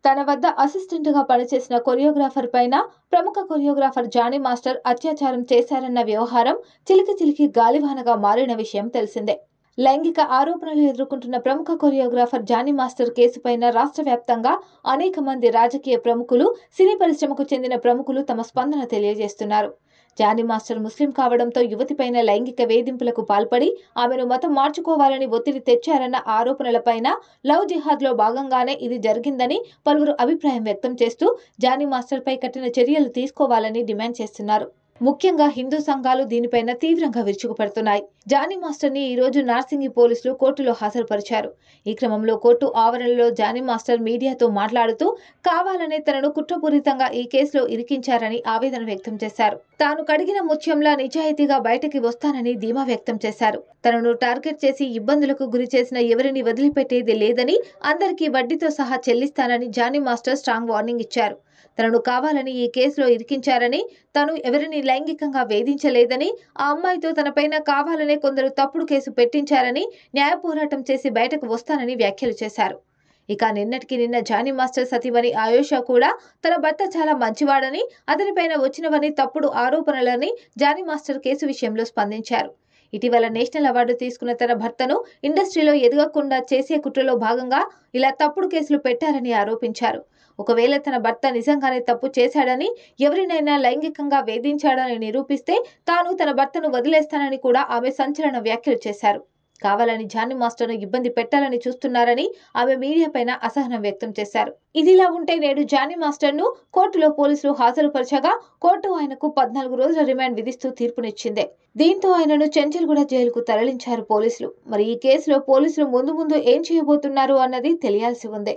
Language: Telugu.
తన వద్ద అసిస్టెంట్గా పనిచేసిన కొరియోగ్రాఫర్ పైన ప్రముఖ కొరియోగ్రాఫర్ జానీ మాస్టర్ అత్యాచారం చేశారన్న వ్యవహారం చిలికి గాలివానగా మారిన విషయం తెలిసిందే. లైంగిక ఆరోపణలు ఎదుర్కొంటున్న ప్రముఖ కొరియోగ్రాఫర్ జానీ మాస్టర్ కేసుపైన రాష్ట్ర వ్యాప్తంగా అనేక మంది రాజకీయ ప్రముఖులు, సినీ పరిశ్రమకు చెందిన ప్రముఖులు తమ స్పందన తెలియజేస్తున్నారు. జానీ మాస్టర్ ముస్లిం కావడంతో యువతిపైన లైంగిక వేధింపులకు పాల్పడి ఆమెను మతం మార్చుకోవాలని ఒత్తిడి తెచ్చారన్న ఆరోపణలపైన లవ్ జిహాద్లో భాగంగానే ఇది జరిగిందని పలువురు అభిప్రాయం వ్యక్తం చేస్తూ జానీ మాస్టర్పై కఠిన చర్యలు తీసుకోవాలని డిమాండ్ చేస్తున్నారు. ముఖ్యంగా హిందూ సంఘాలు దీనిపైన తీవ్రంగా విరుచుకుపడుతున్నాయి. జానీ మాస్టర్ ని ఈ రోజు నార్సింగి పోలీసులు కోర్టులో హాజరుపరిచారు. ఈ క్రమంలో కోర్టు ఆవరణలో జానీ మాస్టర్ మీడియాతో మాట్లాడుతూ కావాలనే తనను కుట్రపూరితంగా ఈ కేసులో ఇరికించారని ఆవేదన వ్యక్తం చేశారు. తాను కడిగిన ముత్యంలా నిజాయితీగా బయటకి వస్తానని ధీమా వ్యక్తం చేశారు. తనను టార్గెట్ చేసి ఇబ్బందులకు గురి చేసిన ఎవరిని వదిలిపెట్టేది లేదని, అందరికీ వడ్డీతో సహా చెల్లిస్తానని జానీ మాస్టర్ స్ట్రాంగ్ వార్నింగ్ ఇచ్చారు. తనను కావాలని ఈ కేసులో ఇరికించారని, తాను ఎవరిని లైంగికంగా వేధించలేదని, ఆ అమ్మాయితో తనపైన కావాలనే కొందరు తప్పుడు కేసు పెట్టించారని, న్యాయ పోరాటం చేసి బయటకు వస్తానని వ్యాఖ్యలు చేశారు. ఇక నిన్నటికి నిన్న జానీ మాస్టర్ సతీమణి ఆయేషా కూడా తన భర్త చాలా మంచివాడని, అతనిపైన వచ్చినవని తప్పుడు ఆరోపణలని జానీ మాస్టర్ కేసు విషయంలో స్పందించారు. ఇటీవల నేషనల్ అవార్డు తీసుకున్న తన భర్తను ఇండస్ట్రీలో ఎదగకుండా చేసే కుట్రలో భాగంగా ఇలా తప్పుడు కేసులు పెట్టారని ఆరోపించారు. ఒకవేళ తన భర్త నిజంగానే తప్పు చేశాడని, ఎవరినైనా లైంగికంగా వేధించాడని నిరూపిస్తే తాను తన భర్తను వదిలేస్తానని కూడా ఆమె సంచలన వ్యాఖ్యలు చేశారు. కావాలని జానీ మాస్టర్ను ఇబ్బంది పెట్టాలని చూస్తున్నారని ఆమె మీడియా పైన అసహనం వ్యక్తం చేశారు. ఇదిలా ఉంటే నేడు జానీ మాస్టర్ను కోర్టులో పోలీసులు హాజరుపరచగా కోర్టు ఆయనకు 14 రోజుల రిమాండ్ విధిస్తూ తీర్పునిచ్చింది. దీంతో ఆయనను చెంచల్గూడ జైలుకు తరలించారు పోలీసులు. మరి ఈ కేసులో పోలీసులు ముందు ఏం చేయబోతున్నారు అన్నది తెలియాల్సి ఉంది.